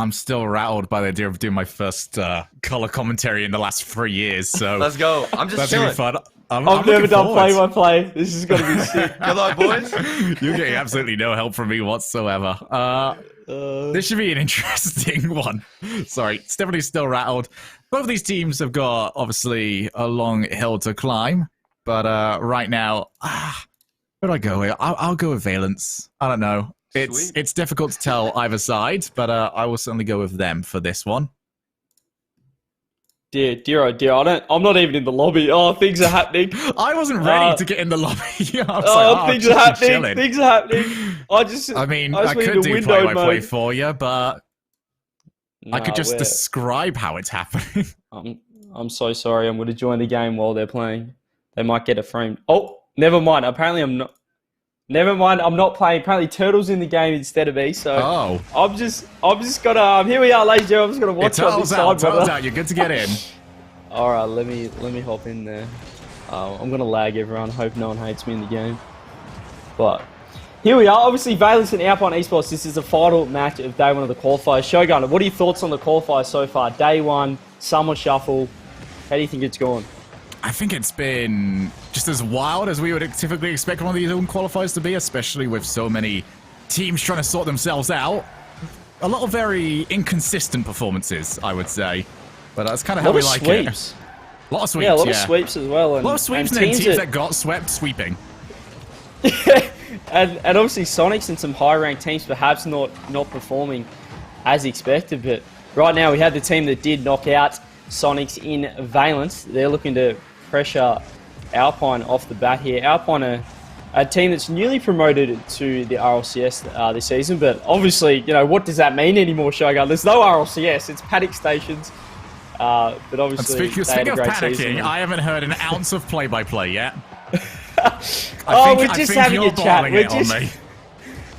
I'm still rattled by the idea of doing my first color commentary in the last 3 years. So let's go. I'm just that's chilling. gonna be fun. I've never done play-by-play. This is gonna be sick. Good luck, boys. You're getting absolutely no help from me whatsoever. This should be an interesting one. Sorry, Stephanie's still rattled. Both of these teams have got, obviously, a long hill to climb. But right now, where do I go here? I'll go with Valence. I don't know. It's difficult to tell either side, but I will certainly go with them for this one. Dear, oh dear, I'm not even in the lobby. Oh, things are happening. I wasn't ready to get in the lobby. Things are happening. Things are happening. I could do play-by-play for you, but I could just describe how it's happening. I'm so sorry. I'm going to join the game while they're playing. They might get a frame. Oh, never mind. Apparently, I'm not. Never mind. I'm not playing. Apparently, Turtle's in the game instead of me. So I'm just gonna. Here we are, ladies and gentlemen. I'm just gonna watch on this side. Turtle's out. You're good to get in. All right. Let me hop in there. I'm gonna lag everyone. Hope no one hates me in the game. But here we are. Obviously, Valence and Alpine Esports. This is the final match of day one of the qualifiers. Shogun, what are your thoughts on the qualifiers so far? Day one, summer shuffle. How do you think it's gone? I think it's been just as wild as we would typically expect one of these own qualifiers to be, especially with so many teams trying to sort themselves out. A lot of very inconsistent performances, I would say. But that's kind of how we like it. A lot of sweeps, yeah. A lot of sweeps as well. And, a lot of sweeps and then teams that got swept sweeping. and obviously Sonics and some high-ranked teams perhaps not performing as expected. But right now we have the team that did knock out Sonics in Valence. They're looking to pressure Alpine off the bat here. Alpine are a team that's newly promoted to the RLCS this season, but obviously, you know, what does that mean anymore, Shogun? There's no RLCS, it's paddock stations. But obviously, speaking of panicking, season. I haven't heard an ounce of play-by-play yet. We're just having a chat.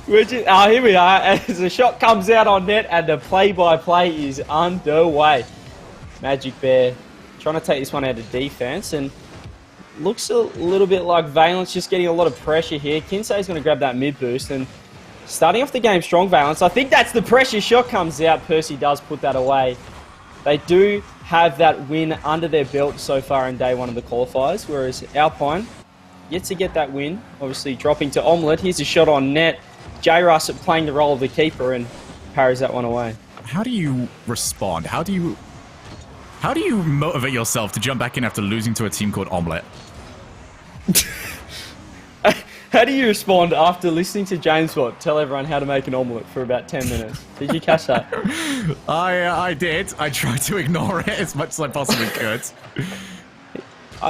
Here we are, as the shot comes out on net and the play-by-play is underway. Magic Bear trying to take this one out of defense, and looks a little bit like Valence just getting a lot of pressure here. Kinsey's going to grab that mid boost and starting off the game strong, Valence. I think that's the pressure. Shot comes out. Percy does put that away. They do have that win under their belt so far in day one of the qualifiers, whereas Alpine yet to get that win. Obviously dropping to Omelette. Here's a shot on net. J. Russ playing the role of the keeper and parries that one away. How do you respond? How do you motivate yourself to jump back in after losing to a team called Omelette? How do you respond after listening to James Watt tell everyone how to make an omelette for about 10 minutes? Did you catch that? I did. I tried to ignore it as much as I possibly could.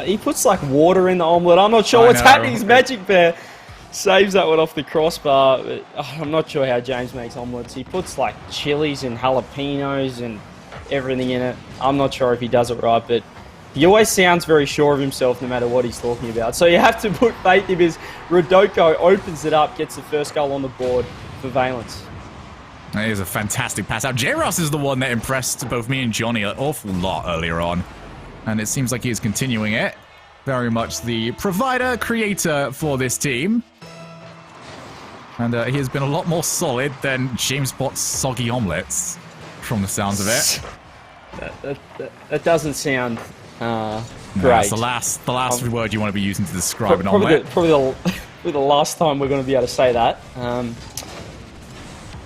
He puts like water in the omelette. I'm not sure what's happening. His Magic Bear saves that one off the crossbar. But, I'm not sure how James makes omelettes. He puts like chilies and jalapenos and everything in it. I'm not sure if he does it right, but he always sounds very sure of himself no matter what he's talking about. So you have to put faith in his Rodoko opens it up, gets the first goal on the board for Valence. That is a fantastic pass out. J-Ross is the one that impressed both me and Johnny an awful lot earlier on. And it seems like he is continuing it. Very much the provider, creator for this team. And he has been a lot more solid than James Watt's soggy omelettes, from the sounds of it. That doesn't sound great. That's the last word you want to be using to describe an omelette. Probably the last time we're going to be able to say that.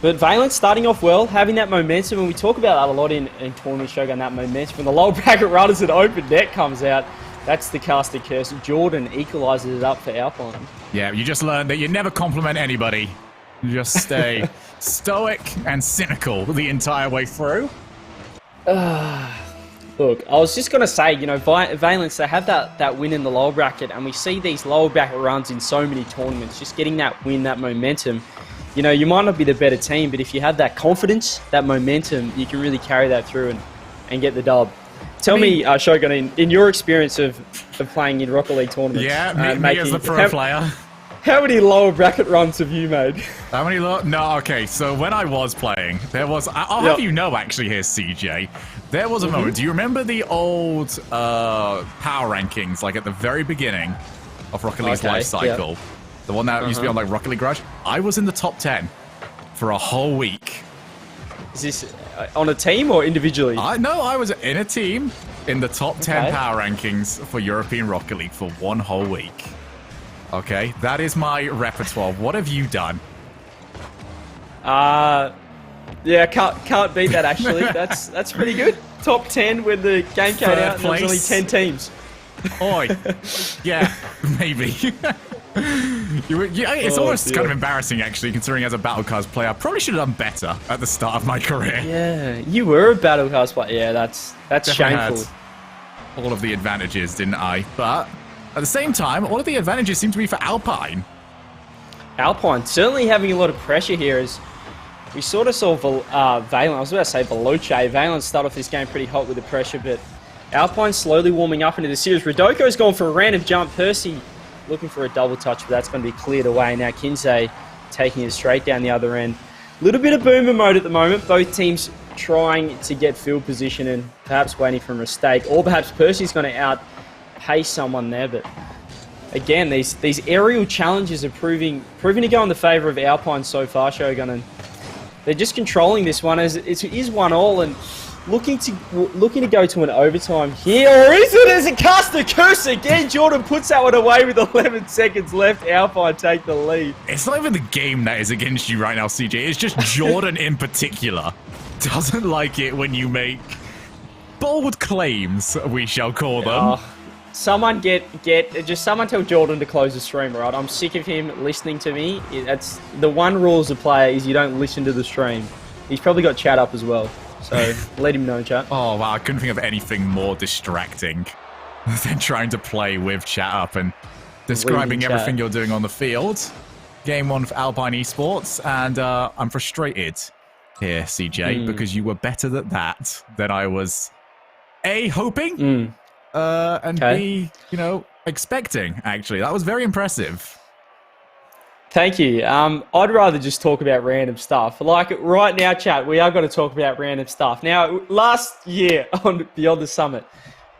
But Valence starting off well, having that momentum, and we talk about that a lot in tournament Shogun, that momentum. When the lower bracket runners and open net comes out, that's the caster curse. Jordan equalises it up for Alpine. Yeah, you just learned that you never compliment anybody. You just stay stoic and cynical the entire way through. Look, I was just going to say, you know, Valence, they have that win in the lower bracket, and we see these lower bracket runs in so many tournaments, just getting that win, that momentum. You know, you might not be the better team, but if you have that confidence, that momentum, you can really carry that through and get the dub. Tell me, Shogun, in your experience of playing in Rocket League tournaments. Yeah, me as the pro player. How many lower bracket runs have you made? How many No, okay, so when I was playing, there was... I'll have you know, actually, here, CJ. There was a moment. Do you remember the old power rankings, like at the very beginning of Rocket League's life cycle? Yep. The one that used to be on, like, Rocket League Garage? I was in the top 10 for a whole week. Is this on a team or individually? No, I was in a team in the top 10 Okay. power rankings for European Rocket League for 1 whole week. Okay, that is my repertoire. What have you done? Yeah, can't beat that actually. That's pretty good. Top 10 when the game came Third out and there was only place. 10 teams. Oi. Yeah, maybe. It's almost kind of embarrassing, actually, considering as a Battle Cards player, I probably should have done better at the start of my career. Yeah, you were a Battle Cards player. Yeah, that's Definitely shameful. had all of the advantages, didn't I? But at the same time, all of the advantages seem to be for Alpine. Alpine certainly having a lot of pressure here as we sort of saw Valence. I was about to say Veloce. Valence started off this game pretty hot with the pressure, but Alpine slowly warming up into the series. Rodoko's gone for a random jump. Percy looking for a double touch, but that's going to be cleared away. Now Kinsey taking it straight down the other end. A little bit of boomer mode at the moment. Both teams trying to get field position and perhaps waiting for a mistake. Or perhaps Percy's going to outpace someone there. But again, these aerial challenges are proving to go in the favour of Alpine so far, Shogun. And they're just controlling this one as it is 1-1 and looking to go to an overtime here. Or is it as it casts the curse again? Jordan puts that one away with 11 seconds left. Alpine take the lead. It's not even the game that is against you right now, CJ. It's just Jordan in particular doesn't like it when you make bold claims, we shall call them. Someone someone tell Jordan to close the stream, right? I'm sick of him listening to me. That's the one rule as a player is you don't listen to the stream. He's probably got chat up as well. So let him know, chat. Oh, wow. I couldn't think of anything more distracting than trying to play with chat up and describing everything you're doing on the field. Game 1 for Alpine Esports, and I'm frustrated here, CJ, because you were better at that than I was, A, hoping, and B, expecting, actually. That was very impressive. Thank you. I'd rather just talk about random stuff. Like right now, chat, we are going to talk about random stuff. Now, last year on Beyond the Summit,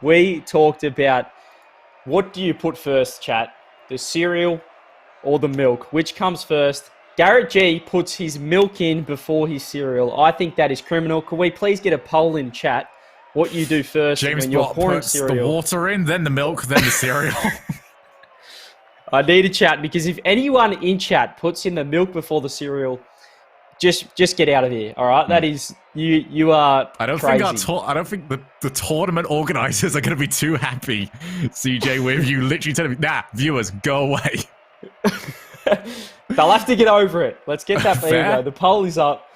we talked about what do you put first, chat? The cereal or the milk? Which comes first? Garrett G puts his milk in before his cereal. I think that is criminal. Could we please get a poll in chat? What you do first James when you're Bott pouring puts cereal? the water in, then the milk, then the cereal. I need a chat because if anyone in chat puts in the milk before the cereal, just get out of here. All right, that is you are. I don't crazy. think the tournament organizers are going to be too happy, CJ, with you literally telling me, nah, viewers, go away. They'll have to get over it. Let's get that. There you Fair. go. The poll is up.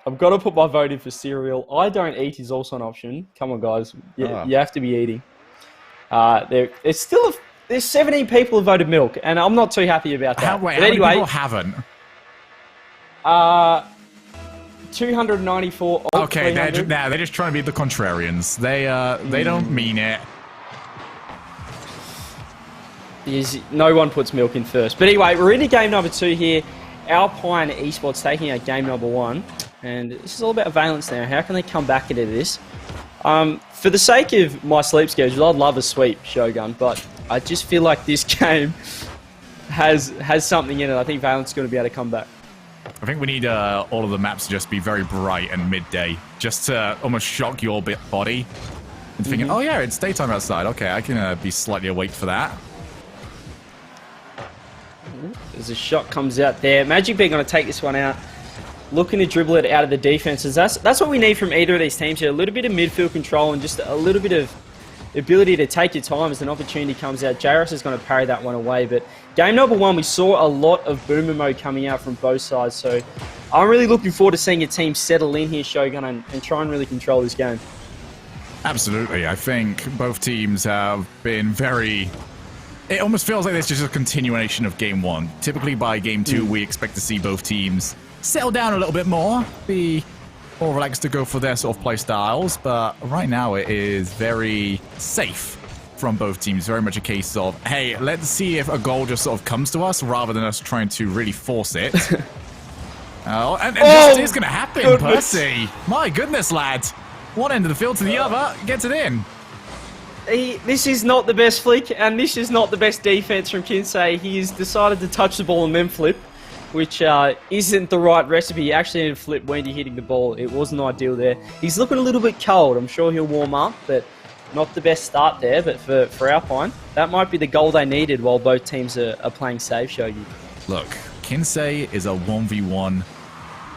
I've got to put my vote in for cereal. I don't eat is also an option. Come on, guys. You have to be eating. There's 17 people who voted milk, and I'm not too happy about that. How many people haven't? 294. Okay, they're just trying to be the contrarians. They don't mean it. No one puts milk in first. But anyway, we're into game number 2 here. Alpine Esports taking out game number 1. And this is all about Valence now. How can they come back into this? For the sake of my sleep schedule, I'd love a sweep, Shogun, but I just feel like this game has something in it. I think Valence is going to be able to come back. I think we need all of the maps to just be very bright and midday, just to almost shock your body into thinking, oh yeah, it's daytime outside. Okay, I can be slightly awake for that. As a shot comes out there, Magic Bear going to take this one out. Looking to dribble it out of the defenses. That's what we need from either of these teams here. A little bit of midfield control and just a little bit of ability to take your time as an opportunity comes out. JRS is going to parry that one away. But game number 1, we saw a lot of boomer mode coming out from both sides. So I'm really looking forward to seeing a team settle in here, Shogun, and try and really control this game. Absolutely. I think both teams have been very... It almost feels like this is just a continuation of game 1. Typically by game 2, we expect to see both teams settle down a little bit more, be more relaxed to go for their sort of play styles, but right now it is very safe from both teams. Very much a case of, hey, let's see if a goal just sort of comes to us rather than us trying to really force it. And this is going to happen, Percy. My goodness, lad. One end of the field to the other, gets it in. This is not the best flick, and this is not the best defense from Kinsey. He has decided to touch the ball and then flip. which isn't the right recipe. He actually ended flip Wendy hitting the ball. It wasn't ideal there. He's looking a little bit cold. I'm sure he'll warm up, but not the best start there. But for Alpine, that might be the goal they needed while both teams are playing save, Shogi. Look, Kinsey is a 1v1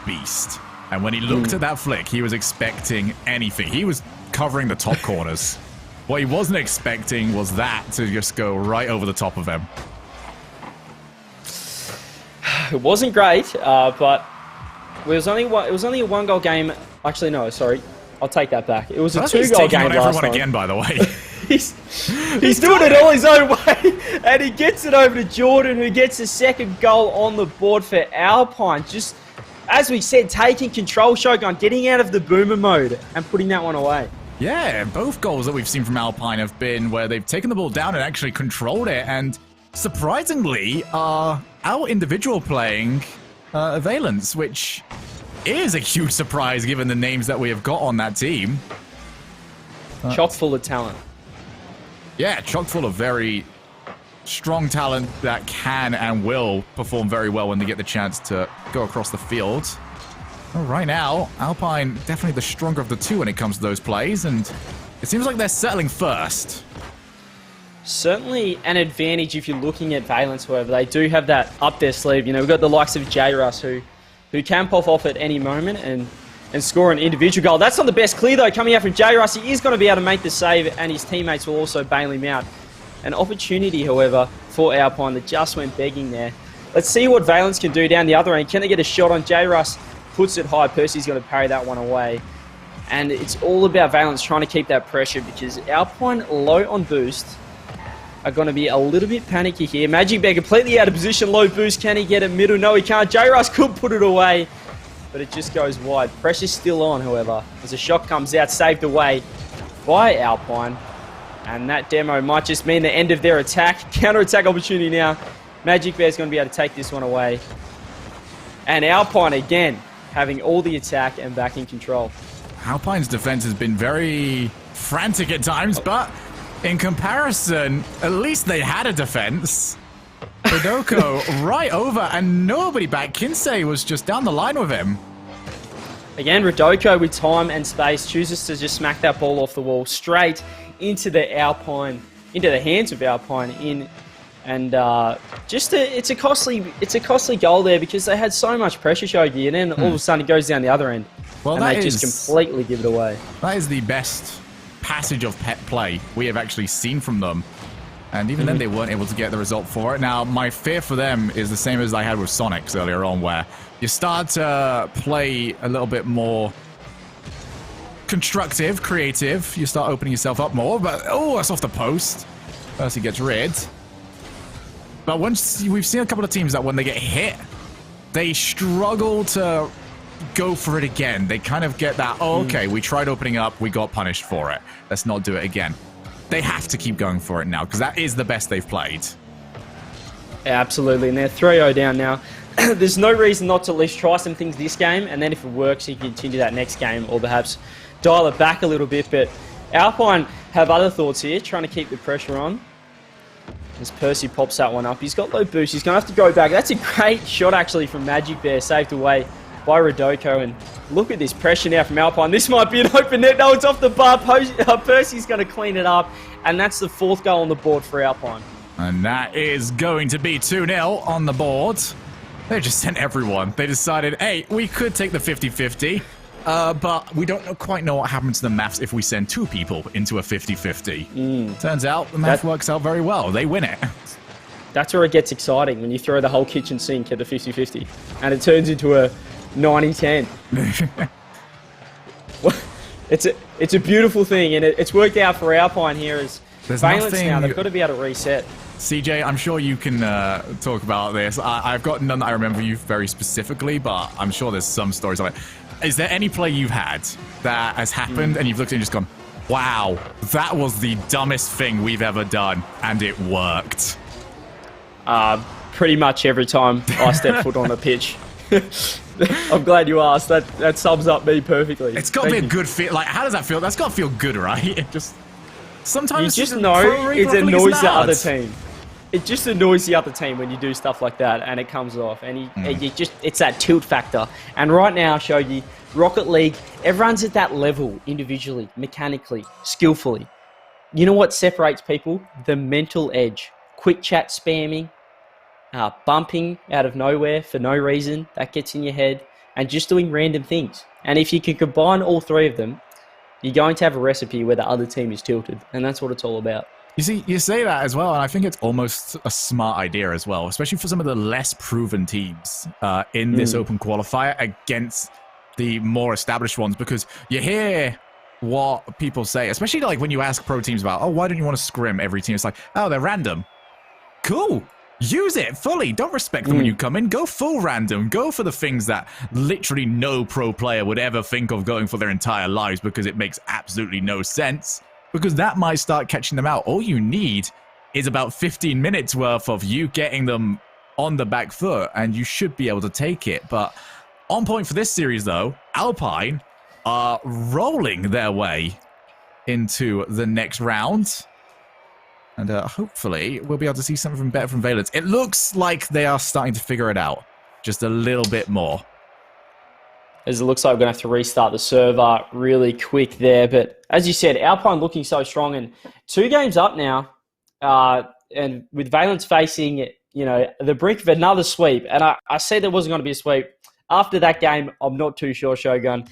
beast. And when he looked at that flick, he was expecting anything. He was covering the top corners. What he wasn't expecting was that to just go right over the top of him. It wasn't great, but it was only a one-goal game. Actually, no, sorry. I'll take that back. It was a two-goal game last time. Again, by the way. he's doing it all his own way, and he gets it over to Jordan, who gets the second goal on the board for Alpine. Just, as we said, taking control, Shogun, getting out of the boomer mode and putting that one away. Yeah, both goals that we've seen from Alpine have been where they've taken the ball down and actually controlled it, and surprisingly are out individual playing Valence, which is a huge surprise given the names that we have got on that team. Chock full of talent. Yeah, chock full of very strong talent that can and will perform very well when they get the chance to go across the field. Well, right now, Alpine definitely the stronger of the two when it comes to those plays, and it seems like they're settling first. Certainly an advantage if you're looking at Valence, however. They do have that up their sleeve. You know, we've got the likes of J-Russ who can pop off at any moment and score an individual goal. That's not the best clear, though, coming out from J-Russ. He is going to be able to make the save, and his teammates will also bail him out. An opportunity, however, for Alpine that just went begging there. Let's see what Valence can do down the other end. Can they get a shot on J-Russ? Puts it high. Percy's going to parry that one away. And it's all about Valence trying to keep that pressure because Alpine, low on boost, are going to be a little bit panicky here. Magic Bear completely out of position. Low boost. Can he get it middle? No, he can't. J-Russ could put it away, but it just goes wide. Pressure's still on, however, as a shot comes out, saved away by Alpine. And that demo might just mean the end of their attack. Counter-attack opportunity now. Magic Bear's going to be able to take this one away. And Alpine, again, having all the attack and back in control. Alpine's defense has been very frantic at times, but in comparison, at least they had a defense. Rodoko right over and nobody back. Kinsey was just down the line with him. Again, Rodoko with time and space chooses to just smack that ball off the wall straight into the hands of Alpine and it's a costly goal there because they had so much pressure, Shogi, and then all of a sudden it goes down the other end. Well, and they just completely give it away. That is the best passage of pet play we have actually seen from them. And even then, they weren't able to get the result for it. Now, my fear for them is the same as I had with Sonics earlier on, where you start to play a little bit more constructive, creative. You start opening yourself up more, but oh, that's off the post. First he gets rid. But once we've seen a couple of teams that when they get hit, they struggle to go for it again. They kind of get that, oh, okay, we tried opening up, we got punished for it. Let's not do it again. They have to keep going for it now, because that is the best they've played. Yeah, absolutely, and they're 3-0 down now. There's no reason not to at least try some things this game, and then if it works, you can continue that next game, or perhaps dial it back a little bit. But Alpine have other thoughts here, trying to keep the pressure on. As Percy pops that one up, he's got low boost, he's going to have to go back. That's a great shot, actually, from Magic Bear, saved away by Rodoko, and look at this pressure now from Alpine. This might be an open net. No, it's off the bar. Percy's going to clean it up, and that's the fourth goal on the board for Alpine. And that is going to be 2-0 on the board. They just sent everyone. They decided, hey, we could take the 50-50, but we don't quite know what happens to the maths if we send two people into a 50-50. Turns out the math works out very well. They win it. That's where it gets exciting, when you throw the whole kitchen sink at a 50-50, and it turns into a 90-10. It's a beautiful thing, and it's worked out for Alpine here as Valence now. They've got to be able to reset. CJ, I'm sure you can talk about this. I've got none that I remember you very specifically, but I'm sure there's some stories on it. Is there any play you've had that has happened and you've looked at it and just gone, wow, that was the dumbest thing we've ever done, and it worked? Pretty much every time I step foot on a pitch. I'm glad you asked. That sums up me perfectly. It's got to be a good feel. Like, how does that feel? That's got to feel good, right? It just sometimes you just know it annoys the other team. it just annoys the other team when you do stuff like that and it comes off. And it's that tilt factor. And right now, Shogi, Rocket League, everyone's at that level individually, mechanically, skillfully. You know what separates people? The mental edge. Quick chat spamming, bumping out of nowhere for no reason, that gets in your head, and just doing random things. And if you can combine all three of them, you're going to have a recipe where the other team is tilted. And that's what it's all about. You see, you say that as well, and I think it's almost a smart idea as well, especially for some of the less proven teams in this open qualifier against the more established ones, because you hear what people say, especially like when you ask pro teams about, oh, why don't you want to scrim every team? It's like, oh, they're random. Cool. Use it fully. Don't respect them when you come in. Go full random. Go for the things that literally no pro player would ever think of going for their entire lives, because it makes absolutely no sense. Because that might start catching them out. All you need is about 15 minutes worth of you getting them on the back foot, and you should be able to take it. But on point for this series, though, Alpine are rolling their way into the next round. And hopefully we'll be able to see something better from Valence. It looks like they are starting to figure it out just a little bit more. As it looks like we're going to have to restart the server really quick there. But as you said, Alpine looking so strong, and 2 games up now. And with Valence facing, the brink of another sweep. And I said there wasn't going to be a sweep. After that game, I'm not too sure, Shogun.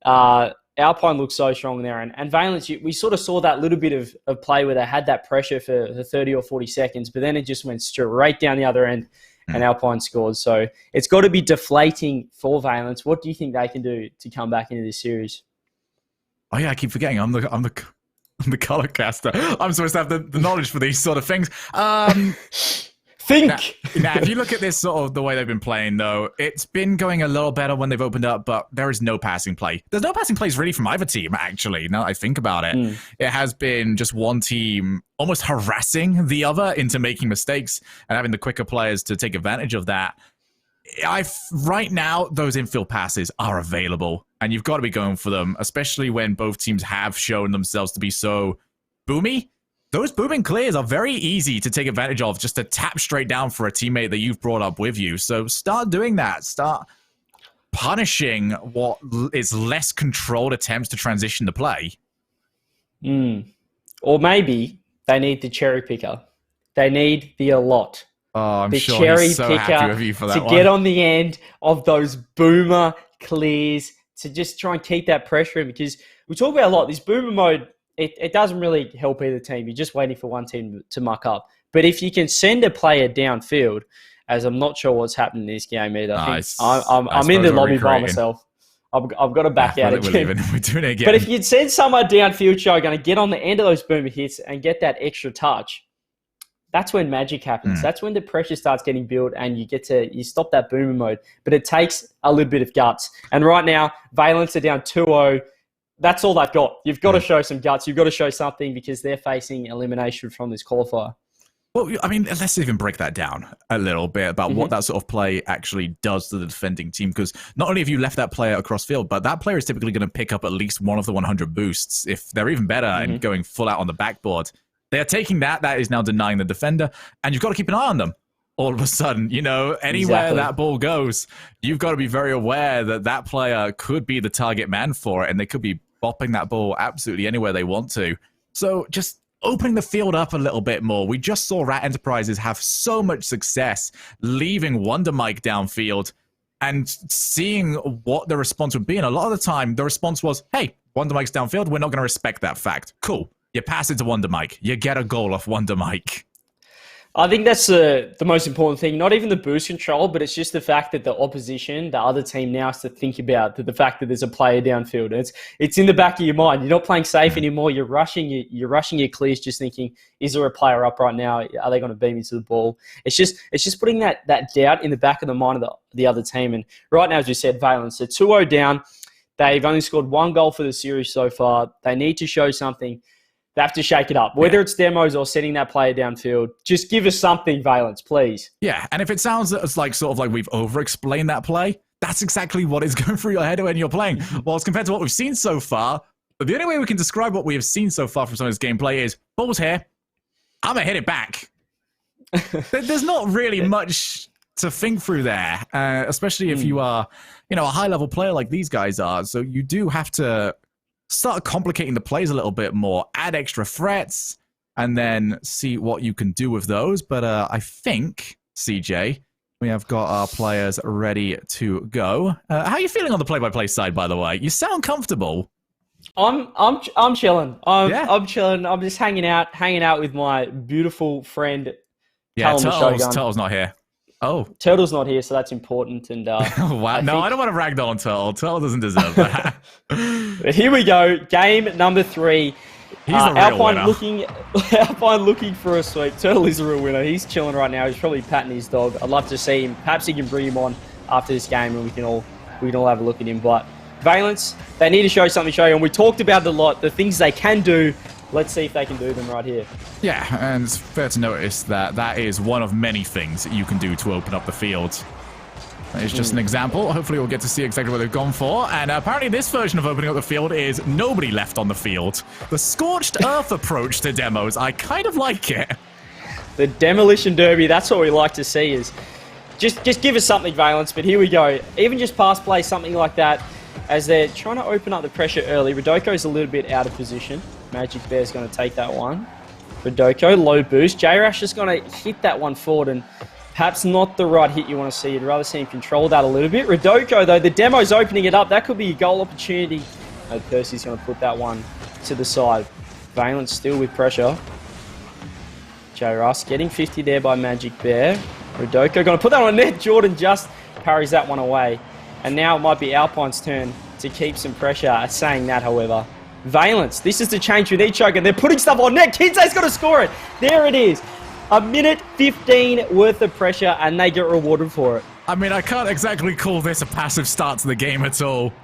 Alpine looks so strong there. And Valence, we sort of saw that little bit of play where they had that pressure for the 30 or 40 seconds, but then it just went straight down the other end. And Alpine scored. So it's got to be deflating for Valence. What do you think they can do to come back into this series? Oh yeah, I keep forgetting. I'm the color caster. I'm supposed to have the knowledge for these sort of things. Think. Now, if you look at this sort of the way they've been playing, though, it's been going a little better when they've opened up, but there is no passing play. There's no passing plays really from either team, actually, now that I think about it. It has been just one team almost harassing the other into making mistakes and having the quicker players to take advantage of that. Right now, those infield passes are available, and you've got to be going for them, especially when both teams have shown themselves to be so boomy. Those booming clears are very easy to take advantage of, just to tap straight down for a teammate that you've brought up with you. So start doing that. Start punishing what is less controlled attempts to transition the play. Or maybe they need the cherry picker. They need the allot. Oh, I'm the sure cherry he's so picker happy with you for that to one. get on the end of those boomer clears to just try and keep that pressure in, because we talk about a lot. This boomer mode, it doesn't really help either team. You're just waiting for one team to muck up. But if you can send a player downfield, as I'm not sure what's happening in this game either. I'm in the lobby by myself. I've got to back out again. We're doing it again. But if you send someone downfield, you're going to get on the end of those boomer hits and get that extra touch. That's when magic happens. That's when the pressure starts getting built and you stop that boomer mode. But it takes a little bit of guts. And right now, Valence are down 2-0. That's all they've got. You've got to show some guts. You've got to show something, because they're facing elimination from this qualifier. Well, I mean, let's even break that down a little bit about what that sort of play actually does to the defending team. Because not only have you left that player across field, but that player is typically going to pick up at least one of the 100 boosts if they're even better and going full out on the backboard. They are taking that. That is now denying the defender. And you've got to keep an eye on them. All of a sudden, anywhere that ball goes, you've got to be very aware that that player could be the target man for it, and they could be bopping that ball absolutely anywhere they want to. So just opening the field up a little bit more. We just saw Rat Enterprises have so much success leaving Wonder Mike downfield and seeing what the response would be. And a lot of the time, the response was, hey, Wonder Mike's downfield. We're not going to respect that fact. Cool. You pass it to Wonder Mike. You get a goal off Wonder Mike. I think that's the most important thing. Not even the boost control, but it's just the fact that the opposition, the other team, now has to think about the fact that there's a player downfield. It's in the back of your mind. You're not playing safe anymore. You're rushing your clears, just thinking, is there a player up right now? Are they going to beam into the ball? It's just putting that doubt in the back of the mind of the other team. And right now, as we said, Valence, they're 2-0 down. They've only scored 1 goal for the series so far. They need to show something. They have to shake it up. Whether it's demos or sending that player downfield, just give us something, Valence, please. Yeah, and if it sounds like sort of like we've over-explained that play, that's exactly what is going through your head when you're playing. Well, as compared to what we've seen so far, the only way we can describe what we have seen so far from some of this gameplay is, ball's here, I'm going to hit it back. There's not really much to think through there, especially if you are, a high-level player like these guys are. So you do have to start complicating the plays a little bit more, add extra threats, and then see what you can do with those. But I think, CJ, we have got our players ready to go. How are you feeling on the play-by-play side, by the way? You sound comfortable. I'm chilling. I'm chilling. I'm just hanging out with my beautiful friend. Yeah, Turtle's not here. Oh, Turtle's not here, so that's important. And wow, I don't want to ragdoll on Turtle. Turtle doesn't deserve that. But here we go, game number 3. He's the real winner. Alpine looking for a sweep. Turtle is a real winner. He's chilling right now. He's probably patting his dog. I'd love to see him. Perhaps he can bring him on after this game, and we can all have a look at him. But Valence, they need to show something, and we talked about it a lot. The things they can do. Let's see if they can do them right here. Yeah, and it's fair to notice that that is one of many things that you can do to open up the field. It's just an example. Hopefully we'll get to see exactly what they've gone for. And apparently this version of opening up the field is nobody left on the field. The scorched earth approach to demos. I kind of like it. The demolition derby, that's what we like to see is just give us something, Valence. But here we go. Even just pass play, something like that, as they're trying to open up the pressure early. Rodoko's a little bit out of position. Magic Bear's going to take that one. Rodoko, low boost. J-Rash is going to hit that one forward, and perhaps not the right hit you want to see. You'd rather see him control that a little bit. Rodoko, though, the demo's opening it up. That could be a goal opportunity. Percy's going to put that one to the side. Valence still with pressure. J-Russ getting 50 there by Magic Bear. Rodoko going to put that on net. Jordan just parries that one away. And now it might be Alpine's turn to keep some pressure. Saying that, however, Valence, this is the change with each and they're putting stuff on net. Kinsey's got to score it. There it is. A minute 15 worth of pressure, and they get rewarded for it. I mean, I can't exactly call this a passive start to the game at all.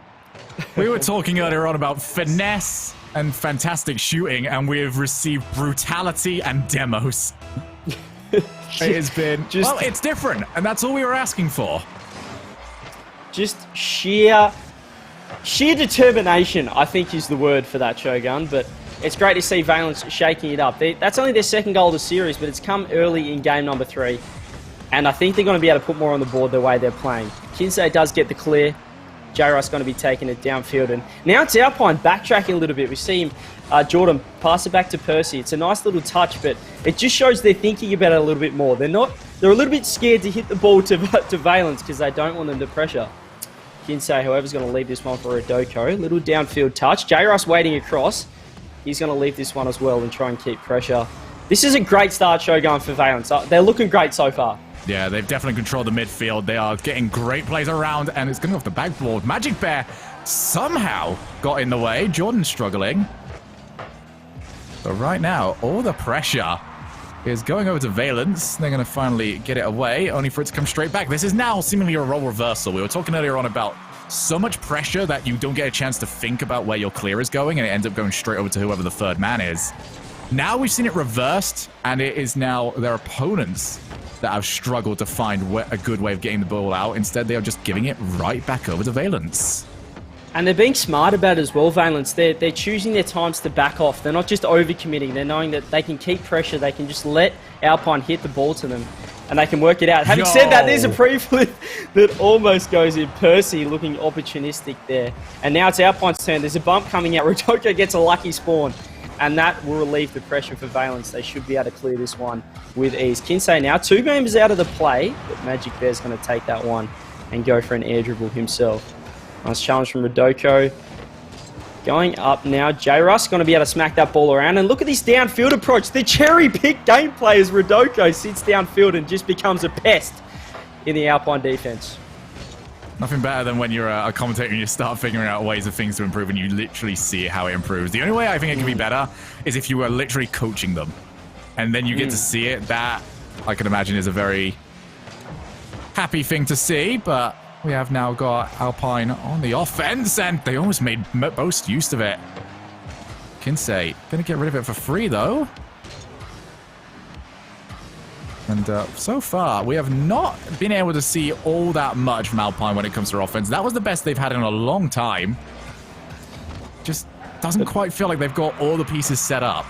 We were talking earlier on about finesse and fantastic shooting, and we have received brutality and demos. It has been... well, it's different, and that's all we were asking for. Just sheer determination, I think, is the word for that, Shogun. But it's great to see Valence shaking it up. That's only their second goal of the series, but it's come early in game number 3. And I think they're going to be able to put more on the board the way they're playing. Kinsey does get the clear. J-Russ going to be taking it downfield. And now it's Alpine backtracking a little bit. We see him, Jordan, pass it back to Percy. It's a nice little touch, but it just shows they're thinking about it a little bit more. They're a little bit scared to hit the ball to Valence because they don't want them to pressure. Kinsey, however, is going to leave this one for Rodoko. Little downfield touch. J-Russ waiting across. He's going to leave this one as well and try and keep pressure. This is a great start, Shogun, for Valence. They're looking great so far. Yeah, they've definitely controlled the midfield. They are getting great plays around, and it's going off the backboard. Magic Bear somehow got in the way. Jordan's struggling. But right now, all the pressure is going over to Valence. They're going to finally get it away, only for it to come straight back. This is now seemingly a role reversal. We were talking earlier on about so much pressure that you don't get a chance to think about where your clear is going, and it ends up going straight over to whoever the third man is. Now we've seen it reversed, and it is now their opponents that have struggled to find a good way of getting the ball out. Instead, they are just giving it right back over to Valence. And they're being smart about it as well, Valence. They're choosing their times to back off. They're not just overcommitting. They're knowing that they can keep pressure. They can just let Alpine hit the ball to them, and they can work it out. Having said that, there's a pre-flip that almost goes in. Percy looking opportunistic there. And now it's Alpine's turn. There's a bump coming out. Rodoko gets a lucky spawn, and that will relieve the pressure for Valence. They should be able to clear this one with ease. Kinsey now, 2 members out of the play, but Magic Bear's going to take that one and go for an air dribble himself. Nice challenge from Rodoko. Going up now, J-Russ going to be able to smack that ball around. And look at this downfield approach. The cherry-picked gameplay as Rodoko sits downfield and just becomes a pest in the Alpine defense. Nothing better than when you're a commentator and you start figuring out ways of things to improve and you literally see how it improves. The only way I think it can be better is if you were literally coaching them. And then you get to see it. That, I can imagine, is a very happy thing to see, but we have now got Alpine on the offense, and they almost made most use of it. Kinsey going to get rid of it for free, though. And so far, we have not been able to see all that much from Alpine when it comes to offense. That was the best they've had in a long time. Just doesn't quite feel like they've got all the pieces set up.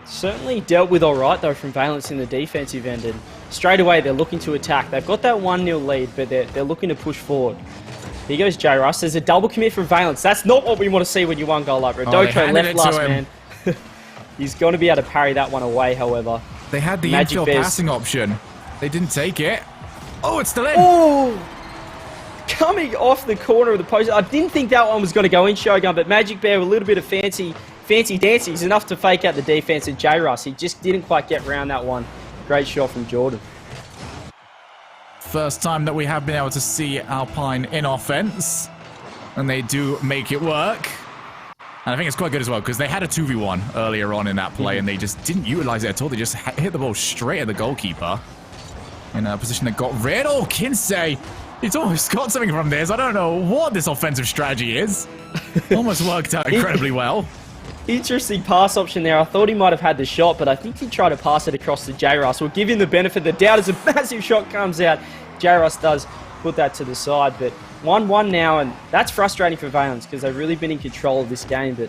Certainly dealt with all right, though, from Valence in the defensive end. And straight away, they're looking to attack. They've got that 1-0 lead, but they're looking to push forward. Here goes J-Russ. There's a double commit from Valence. That's not what we want to see when you're 1 goal up. Rodoko left last man. He's going to be able to parry that one away, however. They had the infield passing option. They didn't take it. Oh, it's still in. Oh! Coming off the corner of the post. I didn't think that one was going to go in, Shogun, but Magic Bear with a little bit of fancy dancing is enough to fake out the defense of J-Russ. He just didn't quite get around that one. Great shot from Jordan. First time that we have been able to see Alpine in offense, and they do make it work. And I think it's quite good as well, because they had a 2v1 earlier on in that play, and they just didn't utilize it at all. They just hit the ball straight at the goalkeeper in a position that got rid. Oh, Kinsey! He's almost got something from this. I don't know what this offensive strategy is. Almost worked out incredibly well. Interesting pass option there. I thought he might have had the shot, but I think he tried to pass it across to J-Russ. We'll give him the benefit of the doubt as a massive shot comes out. J-Russ does put that to the side, but 1-1 now, and that's frustrating for Valence because they've really been in control of this game, but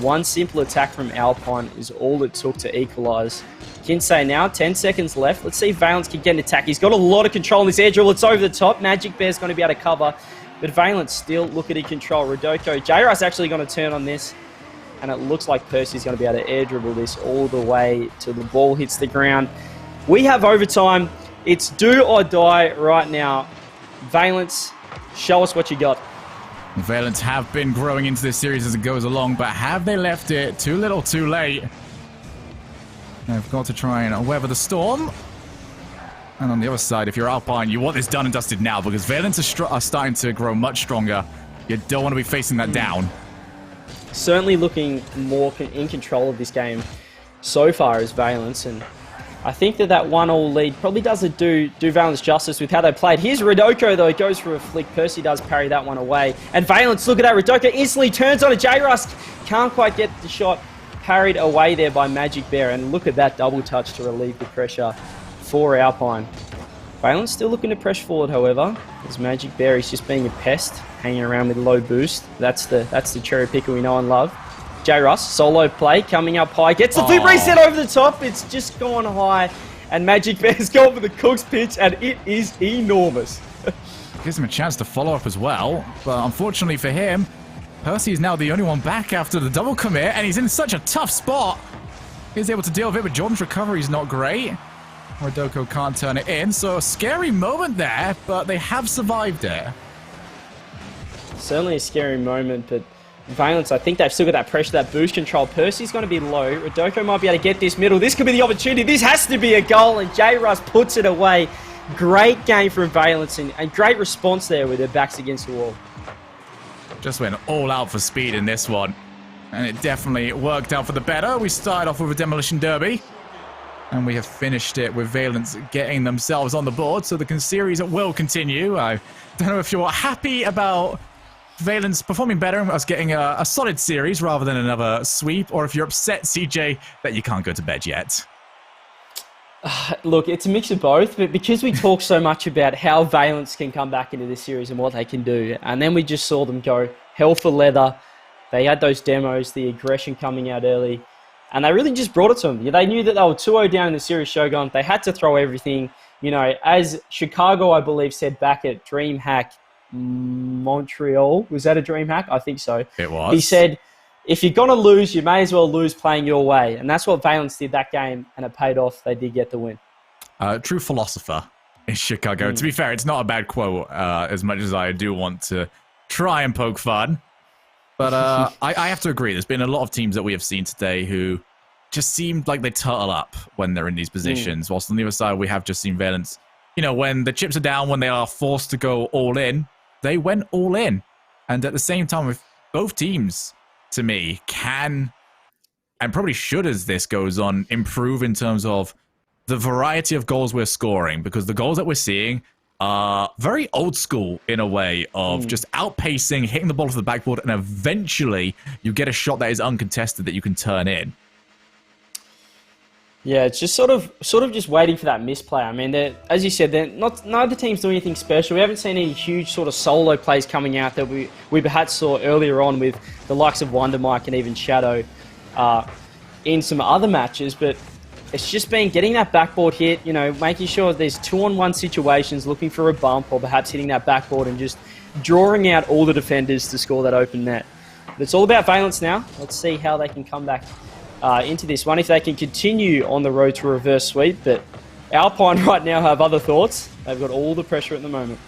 one simple attack from Alpine is all it took to equalise. Kinsey now, 10 seconds left. Let's see if Valence can get an attack. He's got a lot of control in this air dribble. It's over the top. Magic Bear's going to be able to cover, but Valence still looking in control. Rodoko, J-Russ actually going to turn on this, and it looks like Percy's going to be able to air dribble this all the way till the ball hits the ground. We have overtime. It's do or die right now. Valence, show us what you got. Valence have been growing into this series as it goes along, but have they left it too little too late? They've got to try and weather the storm. And on the other side, if you're Alpine, you want this done and dusted now, because Valence are starting to grow much stronger. You don't want to be facing that down. Certainly looking more in control of this game so far as Valence, and I think that 1-all lead probably doesn't do Valence justice with how they played. Here's Rodoko, though. It goes for a flick. Percy does parry that one away. And Valence, look at that. Rodoko instantly turns on a J-Russ. Can't quite get the shot parried away there by Magic Bear. And look at that double touch to relieve the pressure for Alpine. Valence still looking to press forward, however, as Magic Bear is just being a pest, hanging around with low boost. That's the cherry picker we know and love. J-Russ, solo play, coming up high. Gets the flip reset over the top. It's just gone high. And Magic Bear's gone for the Cook's pitch, and it is enormous. Gives him a chance to follow up as well. But unfortunately for him, Percy is now the only one back after the double commit, and he's in such a tough spot. He's able to deal with it, but Jordan's recovery is not great. Rodoko can't turn it in, so a scary moment there, but they have survived it. Certainly a scary moment, but Valence, I think they've still got that pressure, that boost control. Percy's going to be low. Rodoko might be able to get this middle. This could be the opportunity. This has to be a goal, and J-Russ puts it away. Great game from Valence, and great response there with their backs against the wall. Just went all out for speed in this one, and it definitely worked out for the better. We started off with a demolition derby, and we have finished it with Valence getting themselves on the board, so the series will continue. I don't know if you're happy about Valence performing better and us getting a solid series rather than another sweep, or if you're upset, CJ, that you can't go to bed yet. Look, it's a mix of both, but because we talk so much about how Valence can come back into this series and what they can do, and then we just saw them go hell for leather. They had those demos, the aggression coming out early, and they really just brought it to them. They knew that they were 2-0 down in the series, Shogun. They had to throw everything. You know, as Chicago, I believe, said back at DreamHack Montreal. Was that a DreamHack? I think so. It was. He said, if you're going to lose, you may as well lose playing your way. And that's what Valence did that game, and it paid off. They did get the win. True philosopher in Chicago. To be fair, it's not a bad quote, as much as I do want to try and poke fun. But I have to agree. There's been a lot of teams that we have seen today who just seemed like they turtle up when they're in these positions. Whilst on the other side, we have just seen Valence, you know, when the chips are down, when they are forced to go all in, they went all in. And at the same time, with both teams, to me, can, and probably should as this goes on, improve in terms of the variety of goals we're scoring, because the goals that we're seeing are very old school in a way of just outpacing, hitting the ball to the backboard, and eventually you get a shot that is uncontested that you can turn in. Yeah, it's just sort of just waiting for that misplay. I mean, as you said, neither team's doing anything special. We haven't seen any huge sort of solo plays coming out that we perhaps saw earlier on with the likes of Wonder Mike and even Shadow. in some other matches, but it's just been getting that backboard hit, you know, making sure there's 2-on-1 situations, looking for a bump or perhaps hitting that backboard and just drawing out all the defenders to score that open net. But it's all about Valence now. Let's see how they can come back into this one, if they can continue on the road to a reverse sweep. But Alpine right now have other thoughts. They've got all the pressure at the moment.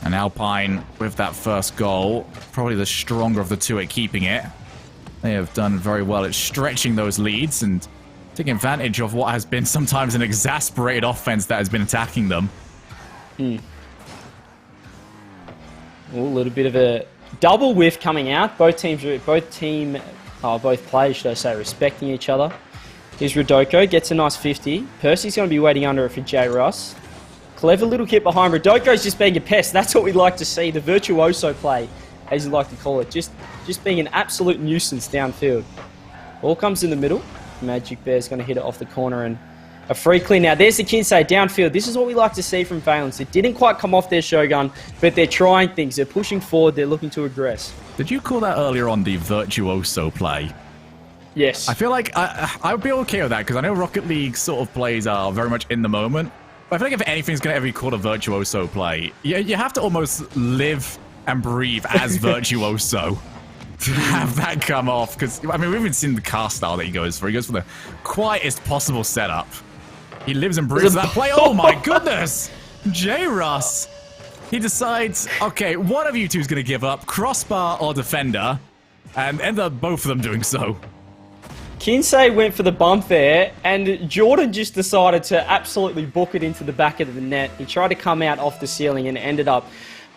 And Alpine, with that first goal, probably the stronger of the two at keeping it. They have done very well at stretching those leads and taking advantage of what has been sometimes an exasperated offense that has been attacking them. Ooh, a little bit of a double whiff coming out. Both players, should I say, respecting each other. Here's Rodoko, gets a nice 50. Percy's going to be waiting under it for J. Russ. Clever little kit behind. Rodoko's just being a pest. That's what we'd like to see. The virtuoso play, as you like to call it. Just being an absolute nuisance downfield. Ball comes in the middle. Magic Bear's going to hit it off the corner and a free clean. Now, there's the Kinsei downfield. This is what we like to see from Valence. It didn't quite come off their Shogun, but they're trying things. They're pushing forward. They're looking to aggress. Did you call that earlier on the virtuoso play? Yes. I feel like I would be okay with that because I know Rocket League sort of plays are very much in the moment. But I feel like if anything's going to ever be called a virtuoso play, you have to almost live and breathe as virtuoso to have that come off. Because, I mean, we've even seen the car style that he goes for. He goes for the quietest possible setup. He lives and breathes that play. Oh my goodness! J. Russ. He decides, okay, one of you two is going to give up, crossbar or defender, and end up both of them doing so. Kinsei went for the bump there, and Jordan just decided to absolutely book it into the back of the net. He tried to come out off the ceiling and ended up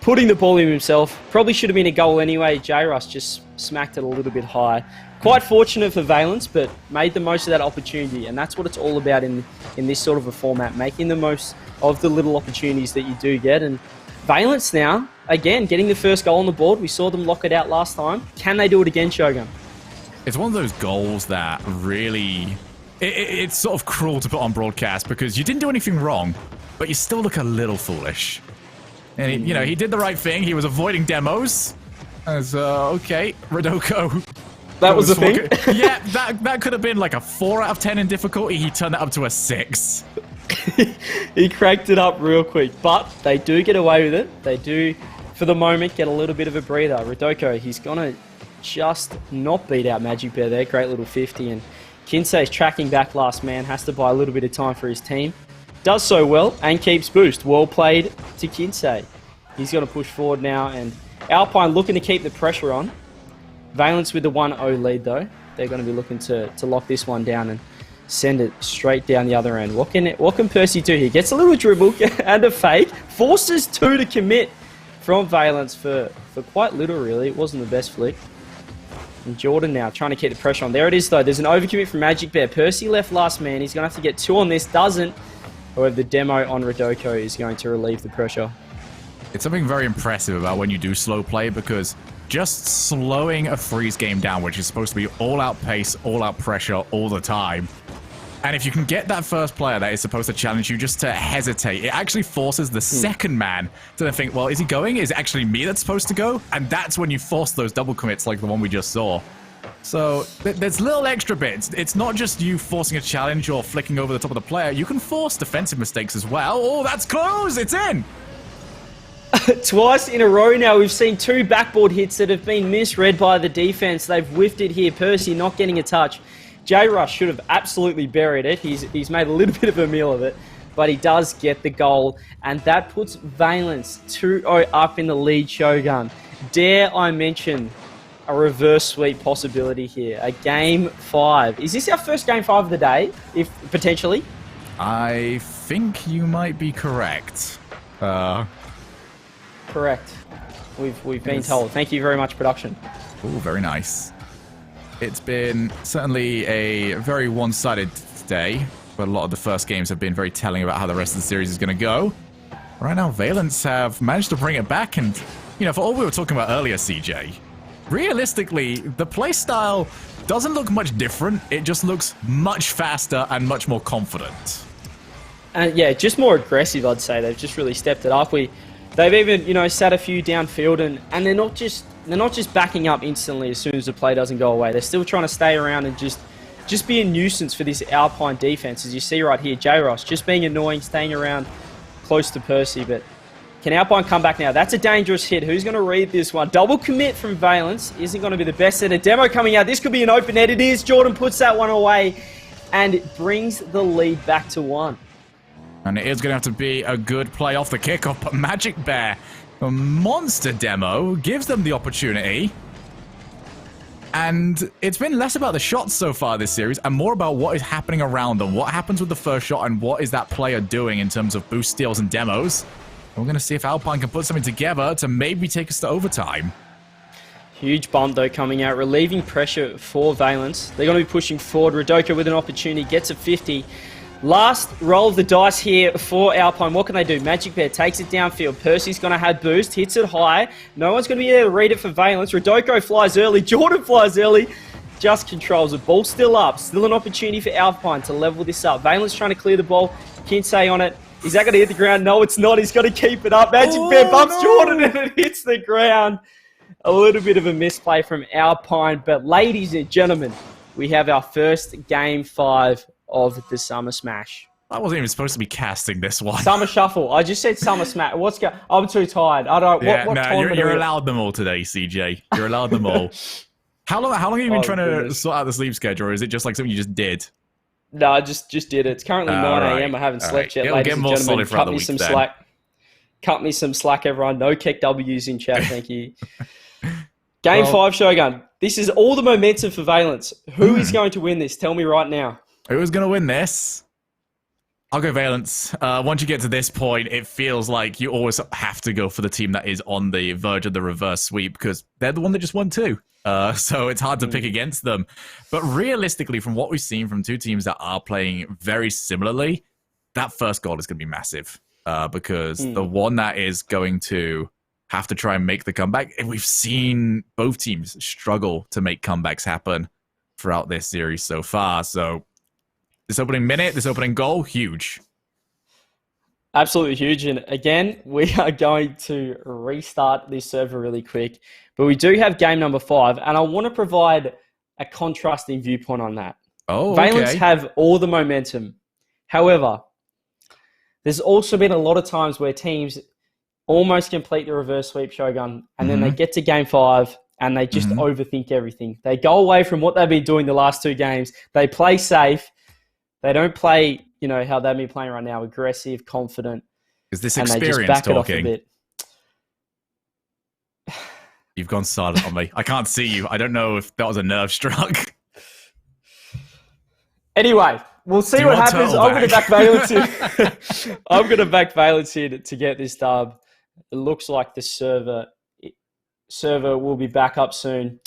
putting the ball in himself. Probably should have been a goal anyway. J. Russ just smacked it a little bit high. Quite fortunate for Valence, but made the most of that opportunity, and that's what it's all about in this sort of a format, making the most of the little opportunities that you do get. And Valence now, again, getting the first goal on the board. We saw them lock it out last time. Can they do it again, Shogun? It's one of those goals that really... It's sort of cruel to put on broadcast because you didn't do anything wrong, but you still look a little foolish. And, he did the right thing. He was avoiding demos. As, okay, Rodoko. That was the thing? Yeah, that could have been like a 4 out of 10 in difficulty. He turned it up to a 6. He cranked it up real quick, but they do get away with it. They do, for the moment, get a little bit of a breather. Rodoko, he's going to just not beat out Magic Bear there. Great little 50. And Kinsei's tracking back last man. Has to buy a little bit of time for his team. Does so well and keeps boost. Well played to Kinsei. He's going to push forward now. And Alpine looking to keep the pressure on. Valence with the 1-0 lead, though. They're going to be looking to lock this one down and send it straight down the other end. What can Percy do here? Gets a little dribble and a fake. Forces 2 to commit from Valence for quite little, really. It wasn't the best flick. And Jordan now trying to keep the pressure on. There it is, though. There's an overcommit from Magic Bear. Percy left last man. He's going to have to get 2 on this. Doesn't. However, the demo on Rodoko is going to relieve the pressure. It's something very impressive about when you do slow play because just slowing a freeze game down, which is supposed to be all-out pace, all-out pressure all the time, and if you can get that first player that is supposed to challenge you just to hesitate, it actually forces the second man to then think, well, is he going? Is it actually me that's supposed to go? And that's when you force those double commits like the one we just saw. So there's little extra bits. It's not just you forcing a challenge or flicking over the top of the player. You can force defensive mistakes as well. Oh, that's close! It's in! Twice in a row now, we've seen 2 backboard hits that have been misread by the defense. They've whiffed it here. Percy not getting a touch. J. Rush should have absolutely buried it. He's made a little bit of a meal of it, but he does get the goal, and that puts Valence 2-0 up in the lead, Shogun. Dare I mention a reverse sweep possibility here? A game 5. Is this our first game 5 of the day? If potentially? I think you might be correct. Correct. We've been told. Thank you very much, production. Oh, very nice. It's been certainly a very one-sided day, but a lot of the first games have been very telling about how the rest of the series is going to go. Right now, Valence have managed to bring it back, and, for all we were talking about earlier, CJ, realistically, the playstyle doesn't look much different. It just looks much faster and much more confident. And yeah, just more aggressive, I'd say. They've just really stepped it up. They've even, sat a few downfield, and they're not just backing up instantly as soon as the play doesn't go away. They're still trying to stay around and just just be a nuisance for this Alpine defense, as you see right here. J-Ross just being annoying, staying around close to Percy, but can Alpine come back now? That's a dangerous hit. Who's going to read this one? Double commit from Valence isn't going to be the best set. A demo coming out. This could be an open net. It is. Jordan puts that one away, and it brings the lead back to 1. And it is going to have to be a good play off the kickoff, but Magic Bear, a monster demo, gives them the opportunity. And it's been less about the shots so far this series and more about what is happening around them. What happens with the first shot and what is that player doing in terms of boost steals and demos. We're going to see if Alpine can put something together to maybe take us to overtime. Huge bomb, though, coming out, relieving pressure for Valence. They're going to be pushing forward. Radoka with an opportunity, gets a 50. Last roll of the dice here for Alpine. What can they do? Magic Bear takes it downfield. Percy's going to have boost, hits it high. No one's going to be able to read it for Valence. Radoko flies early. Jordan flies early. Just controls it. Ball still up. Still an opportunity for Alpine to level this up. Valence trying to clear the ball. Kinsey on it. Is that going to hit the ground? No, it's not. He's got to keep it up. Magic Bear bumps Jordan and it hits the ground. A little bit of a misplay from Alpine. But ladies and gentlemen, we have our first Game 5 of the Summer Smash. I wasn't even supposed to be casting this one. Summer Shuffle. I just said Summer Smash. I'm too tired. I don't. Yeah, what time you're allowed them all today, CJ. You're allowed them all. How long have you been trying to sort out the sleep schedule, or is it just like something you just did? No, I just did it. It's currently 9 a.m. I haven't slept yet, ladies and gentlemen. Cut me some slack. Cut me some slack, everyone. No kick W's in chat, thank you. Game 5, Shogun. This is all the momentum for Valence. Who is going to win this? Tell me right now. Who's going to win this? I'll go Valence. Once you get to this point, it feels like you always have to go for the team that is on the verge of the reverse sweep because they're the one that just won too. So it's hard to pick against them. But realistically, from what we've seen from two teams that are playing very similarly, that first goal is going to be massive because the one that is going to have to try and make the comeback, and we've seen both teams struggle to make comebacks happen throughout this series so far. So this opening minute, this opening goal, huge. Absolutely huge. And again, we are going to restart this server really quick. But we do have game number 5, and I want to provide a contrasting viewpoint on that. Oh, Valence have all the momentum. However, there's also been a lot of times where teams almost complete the reverse sweep, Shogun, and then they get to game 5 and they just overthink everything. They go away from what they've been doing the last 2 games. They play safe. They don't play, how they've been playing right now, aggressive, confident. Is this and experience they just back talking? It off a bit. You've gone silent on me. I can't see you. I don't know if that was a nerve struck. Anyway, we'll see what happens. I'm going to back Valence here. I'm going to back Valence here to get this dub. It looks like the server will be back up soon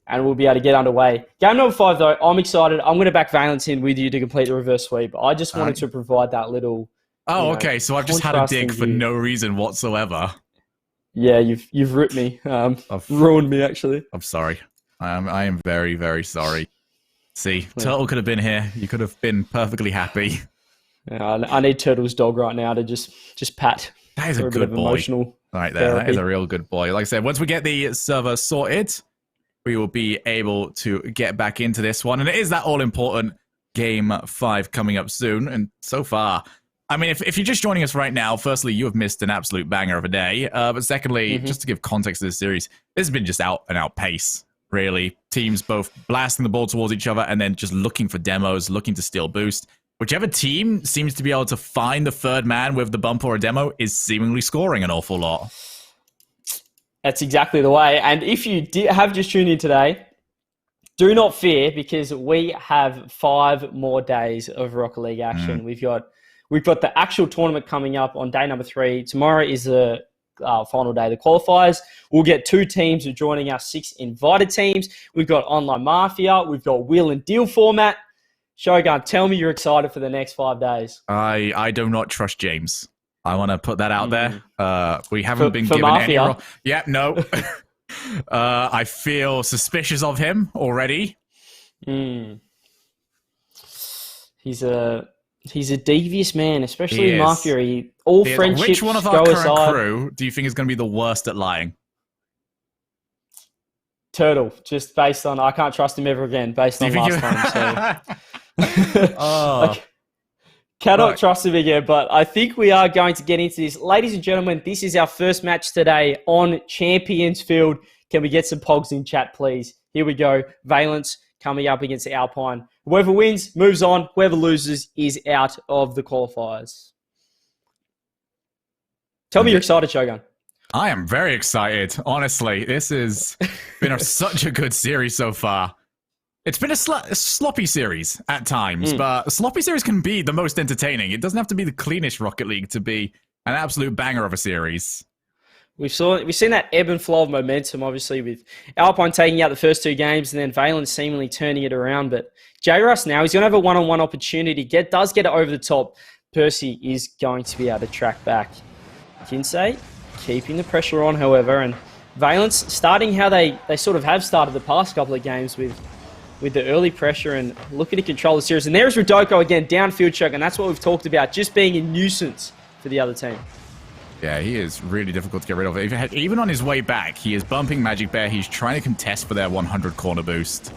and we'll be able to get underway. Game number 5, though, I'm excited. I'm going to back Valence in with you to complete the reverse sweep. I just wanted to provide that little... okay. So I've just had a dig for no reason whatsoever. Yeah, you've ripped me. Ruined me, actually. I'm sorry. I am very, very sorry. See, Turtle could have been here. You could have been perfectly happy. Yeah, I need Turtle's dog right now to just pat. That is a good boy. Emotional right there. Therapy. That is a real good boy. Like I said, once we get the server sorted, we will be able to get back into this one. And it is that all-important Game 5 coming up soon. And so far, I mean, if you're just joining us right now, firstly, you have missed an absolute banger of a day. But secondly, just to give context to this series, this has been just out-and-out pace, really. Teams both blasting the ball towards each other and then just looking for demos, looking to steal boost. Whichever team seems to be able to find the third man with the bump or a demo is seemingly scoring an awful lot. That's exactly the way. And if you have just tuned in today, do not fear because we have 5 more days of Rocket League action. We've got the actual tournament coming up on day number 3. Tomorrow is the final day of the qualifiers. We'll get 2 teams joining our 6 invited teams. We've got Online Mafia. We've got Wheel and Deal format. Shogun, tell me you're excited for the next 5 days. I do not trust James. I want to put that out there. We haven't been given Mafia. any... Yeah, no. I feel suspicious of him already. He's a devious man, especially in Mafia. All friendships Which one of our current crew do you think is going to be the worst at lying? Turtle, just based on I can't trust him ever again, based on last time. So. Oh. Cannot trust him again, but I think we are going to get into this. Ladies and gentlemen, this is our first match today on Champions Field. Can we get some pogs in chat, please? Here we go. Valence coming up against Alpine. Whoever wins, moves on. Whoever loses is out of the qualifiers. Tell me you're excited, Shogun. I am very excited. Honestly, this has been such a good series so far. It's been a sloppy series at times, but a sloppy series can be the most entertaining. It doesn't have to be the cleanest Rocket League to be an absolute banger of a series. We've seen that ebb and flow of momentum, obviously, with Alpine taking out the first 2 games and then Valence seemingly turning it around. But J-Russ now, he's going to have a one-on-one opportunity. Does get it over the top. Percy is going to be able to track back. Kinsey keeping the pressure on, however, and Valence starting how they sort of have started the past couple of games with the early pressure and looking to control the series. And there's Rodoko again, downfield choke, and that's what we've talked about, just being a nuisance for the other team. Yeah, he is really difficult to get rid of. Even on his way back, he is bumping Magic Bear. He's trying to contest for their 100 corner boost.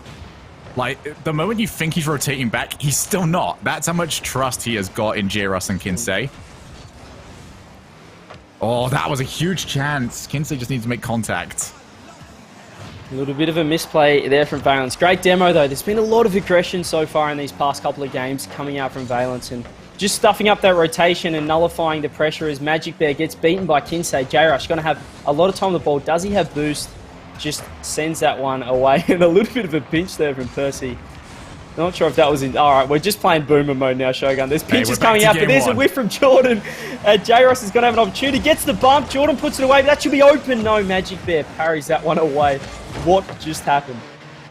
Like, the moment you think he's rotating back, he's still not. That's how much trust he has got in J-Russ and Kinsey. Oh, that was a huge chance. Kinsey just needs to make contact. A little bit of a misplay there from Valence. Great demo, though. There's been a lot of aggression so far in these past couple of games coming out from Valence, and just stuffing up that rotation and nullifying the pressure as Magic Bear gets beaten by Kinsey. J-Rush going to have a lot of time on the ball. Does he have boost? Just sends that one away. And a little bit of a pinch there from Percy. Not sure if that was in... All right, we're just playing boomer mode now, Shogun. There's pinches coming out, but there's a whiff from Jordan. J-Rush is going to have an opportunity. Gets the bump. Jordan puts it away. But that should be open. No, Magic Bear parries that one away. What just happened?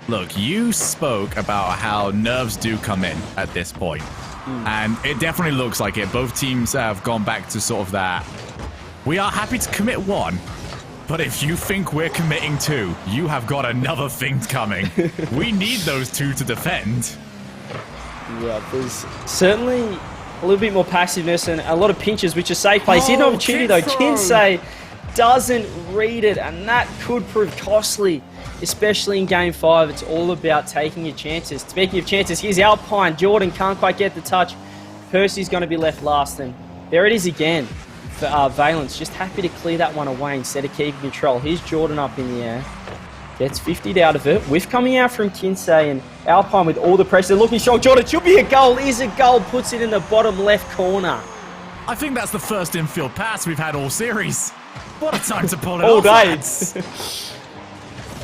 Look, you spoke about how nerves do come in at this point. And it definitely looks like it. Both teams have gone back to sort of that. We are happy to commit 1. But if you think we're committing 2, you have got another thing coming. We need those 2 to defend. Yeah, there's certainly a little bit more passiveness and a lot of pinches, which is safe plays. He had an opportunity, though. Kinsey doesn't read it, and that could prove costly, especially in Game 5. It's all about taking your chances. Speaking of chances, here's Alpine. Jordan can't quite get the touch. Percy's going to be left last, and there it is again. Valence just happy to clear that one away instead of keeping control. Here's Jordan up in the air. Gets 50'd out of it. Whiff coming out from Kinsey, and Alpine with all the pressure. Looking strong. Jordan should be a goal. Is a goal. Puts it in the bottom left corner. I think that's the first infield pass we've had all series. What a time to pull it all off, day. lads.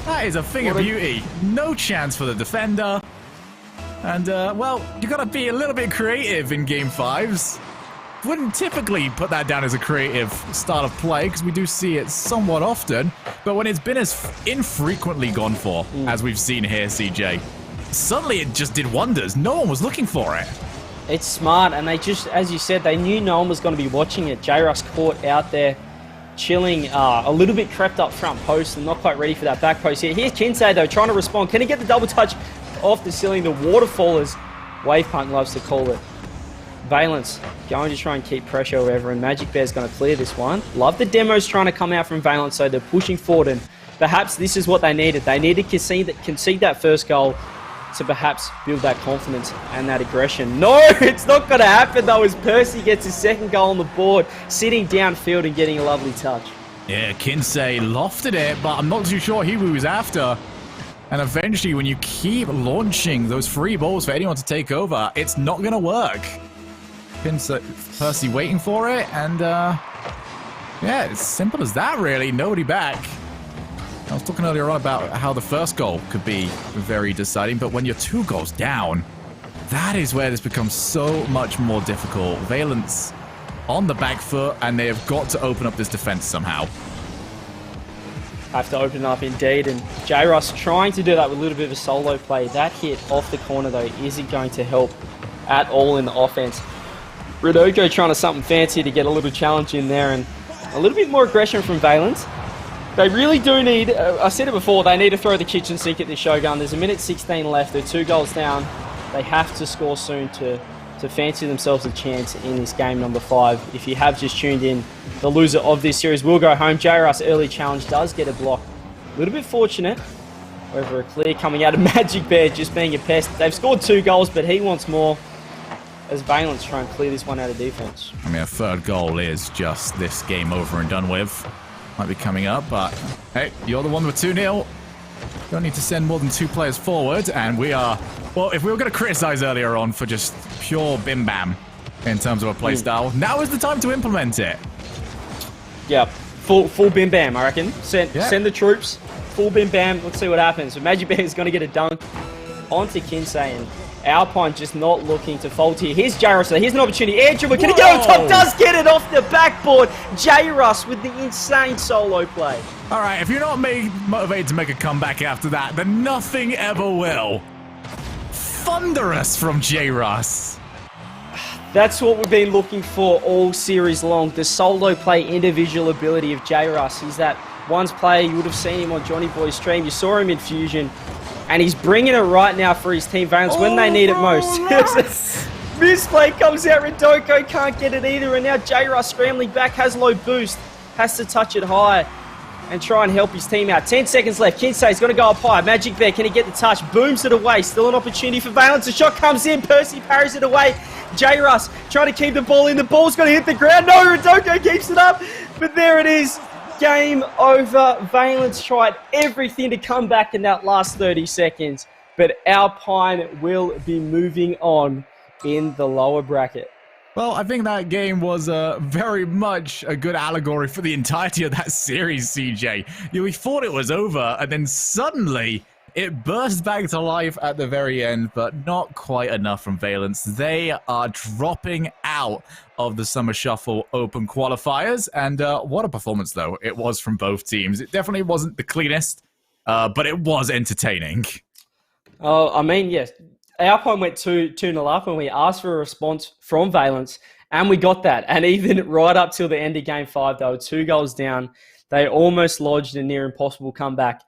That is a thing of beauty. No chance for the defender. And, well, you got to be a little bit creative in Game 5s. Wouldn't typically put that down as a creative start of play, because we do see it somewhat often. But when it's been as infrequently gone for, as we've seen here, CJ, suddenly it just did wonders. No one was looking for it. It's smart, and they just, as you said, they knew no one was going to be watching it. J-Russ caught out there, chilling, a little bit crept up front post and not quite ready for that back post here. Here's Kinsey, though, trying to respond. Can he get the double touch off the ceiling? The waterfall, as Wave Punk loves to call it. Valence going to try and keep pressure wherever, and Magic Bear's going to clear this one. Love the demos trying to come out from Valence, so they're pushing forward, and perhaps this is what they needed. They needed to concede that first goal to perhaps build that confidence and that aggression. No, it's not going to happen, though, as Percy gets his second goal on the board, sitting downfield and getting a lovely touch. Yeah, Kinsey lofted it, but I'm not too sure who he was after. And eventually, when you keep launching those free balls for anyone to take over, it's not going to work. Percy waiting for it, and yeah, it's simple as that, really. Nobody back. I was talking earlier on about how the first goal could be very deciding, but when you're 2 goals down, that is where this becomes so much more difficult. Valence on the back foot, and they have got to open up this defense somehow. Have to open up indeed, and J-Russ trying to do that with a little bit of a solo play. That hit off the corner, though, isn't going to help at all in the offense. Rodoko trying to something fancy to get a little challenge in there, and a little bit more aggression from Valence. They really do need, I said it before, they need to throw the kitchen sink at this Shogun. There's a minute 16 left, they're 2 goals down. They have to score soon to fancy themselves a chance in this game number 5. If you have just tuned in, the loser of this series will go home. J-Russ early challenge does get a block. A little bit fortunate. over a clear coming out of Magic Bear, just being a pest. They've scored 2 goals, but he wants more as Valence try and clear this one out of defense. I mean, a third goal is just this game over and done with. Might be coming up, but hey, you're the one with 2-0. Don't need to send more than 2 players forward, and we are... Well, if we were going to criticize earlier on for just pure bim-bam in terms of a play style, now is the time to implement it. Yeah, full bim-bam, I reckon. Send the troops, full bim-bam. Let's see what happens. So Magic Bear is going to get a dunk onto Kinsey, and Alpine just not looking to fold here. Here's J-Russ. Here's an opportunity. Air dribble. Can he get on top? Does get it off the backboard. J-Russ with the insane solo play. All right, if you're not motivated to make a comeback after that, then nothing ever will. Thunderous from J-Russ. That's what we've been looking for all series long. The solo play individual ability of J-Russ. He's that once player, you would have seen him on Johnny Boy's stream. You saw him in Fusion. And he's bringing it right now for his team, Valence, when they need it most. Misplay comes out, Redoko can't get it either, and now J-Russ scrambling back, has low boost, has to touch it high and try and help his team out. 10 seconds left, Kinsey's going to go up high. Magic Bear, can he get the touch? Booms it away, still an opportunity for Valence. The shot comes in, Percy parries it away. J-Russ trying to keep the ball in, the ball's going to hit the ground. No, Redoko keeps it up, but there it is. Game over. Valence tried everything to come back in that last 30 seconds, but Alpine will be moving on in the lower bracket. Well, I think that game was very much a good allegory for the entirety of that series, CJ. We thought it was over, and then suddenly it burst back to life at the very end, but not quite enough from Valence. They are dropping out of the Summer Shuffle Open qualifiers, and what a performance, though, it was from both teams. It definitely wasn't the cleanest, but it was entertaining. Oh, I mean, yes. Alpine went 2-0 up, and we asked for a response from Valence, and we got that. And even right up till the end of Game 5, they were 2 goals down. They almost lodged a near impossible comeback.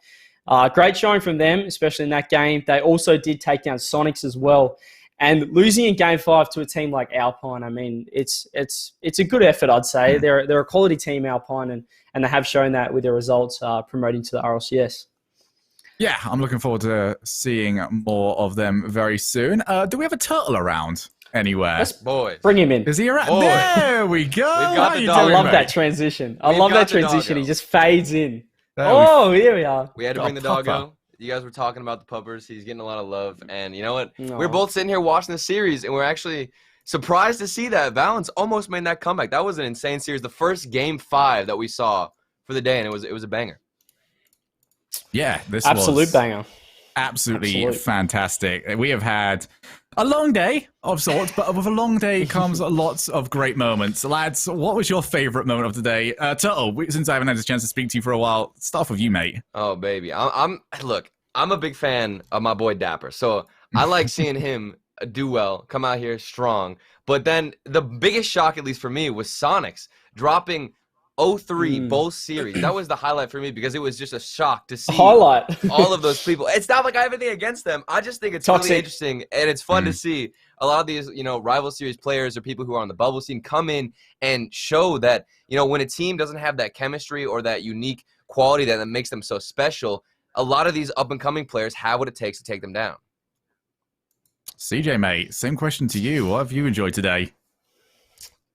Great showing from them, especially in that game. They also did take down Sonics as well. And losing in Game 5 to a team like Alpine, I mean, it's a good effort, I'd say. They're a quality team, Alpine, and they have shown that with their results promoting to the RLCS. Yeah, I'm looking forward to seeing more of them very soon. Do we have a turtle around anywhere? Yes, boys. Bring him in. Is he around? There we go. I love that transition. I love that transition. He just fades in. Here we are. We had to bring the doggo. You guys were talking about the puppers. He's getting a lot of love. And you know what? We're both sitting here watching the series, and we're actually surprised to see that Valence almost made that comeback. That was an insane series. The first Game 5 that we saw for the day, and it was a banger. Yeah, this was banger. Absolutely fantastic. We have had a long day of sorts, but with a long day comes lots of great moments. Lads, what was your favorite moment of the day? Turtle, since I haven't had a chance to speak to you for a while, start with you, mate. Oh, baby. Look, I'm a big fan of my boy Dapper, so I like seeing him do well, come out here strong. But then the biggest shock, at least for me, was Sonics dropping 0-3 both series. That was the highlight for me because it was just a shock to see all of those people. It's not like I have anything against them. I just think it's really interesting, and it's fun to see a lot of these, rival series players or people who are on the bubble scene come in and show that, when a team doesn't have that chemistry or that unique quality that makes them so special, a lot of these up-and-coming players have what it takes to take them down. CJ, mate, same question to you. What have you enjoyed today?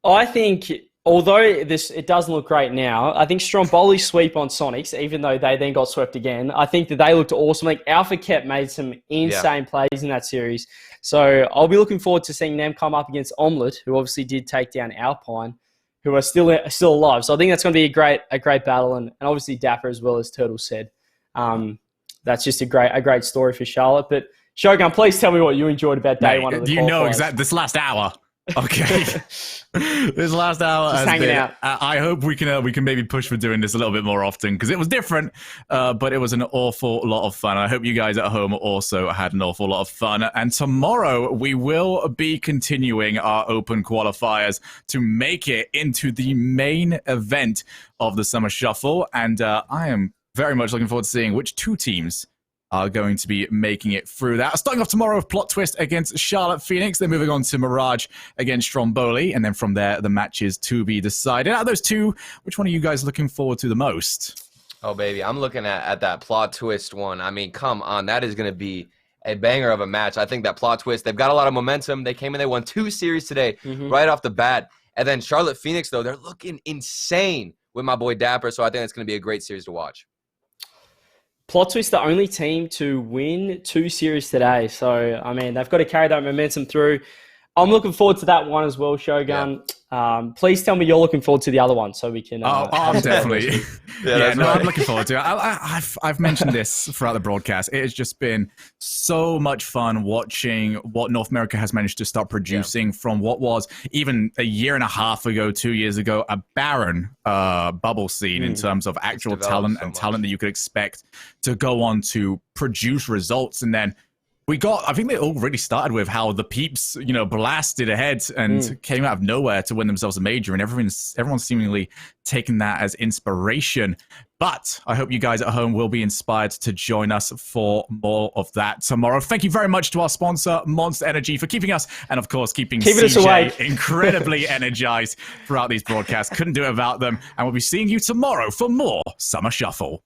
I think, although it doesn't look great now, I think Stromboli's sweep on Sonics, even though they then got swept again, I think that they looked awesome. Like Alpha Kept made some insane plays in that series. So I'll be looking forward to seeing them come up against Omelette, who obviously did take down Alpine, who are still alive. So I think that's going to be a great battle, and obviously Dapper as well, as Turtle said. That's just a great story for Charlotte. But Shogun, please tell me what you enjoyed about day one of the qualifiers. You know exactly this last hour. Okay, this last hour just hanging out. I hope we can maybe push for doing this a little bit more often because it was different, but it was an awful lot of fun. I hope you guys at home also had an awful lot of fun. And tomorrow we will be continuing our open qualifiers to make it into the main event of the Summer Shuffle. And I am very much looking forward to seeing which 2 teams are going to be making it through that. Starting off tomorrow with Plot Twist against Charlotte Phoenix. Then moving on to Mirage against Stromboli. And then from there, the matches to be decided. Out of those 2, which one are you guys looking forward to the most? Oh, baby, I'm looking at that plot twist one. I mean, come on. That is going to be a banger of a match. I think that plot twist, they've got a lot of momentum. They came in, they won 2 series today right off the bat. And then Charlotte Phoenix, though, they're looking insane with my boy Dapper. So I think it's going to be a great series to watch. Plot twist, the only team to win 2 series today. So, I mean, they've got to carry that momentum through. I'm looking forward to that one as well, Shogun. Yeah. Please tell me you're looking forward to the other one so we can... I'm definitely... right. I'm looking forward to it. I've mentioned this throughout the broadcast. It has just been so much fun watching what North America has managed to start producing from what was even a year and a half ago, 2 years ago, a barren bubble scene in terms of actual talent and talent that you could expect to go on to produce results. And then I think they all really started with how the Peeps, blasted ahead and came out of nowhere to win themselves a major, and everyone's seemingly taking that as inspiration. But I hope you guys at home will be inspired to join us for more of that tomorrow. Thank you very much to our sponsor, Monster Energy, for keeping us, and of course, keeping CJ incredibly energized throughout these broadcasts. Couldn't do it without them. And we'll be seeing you tomorrow for more Summer Shuffle.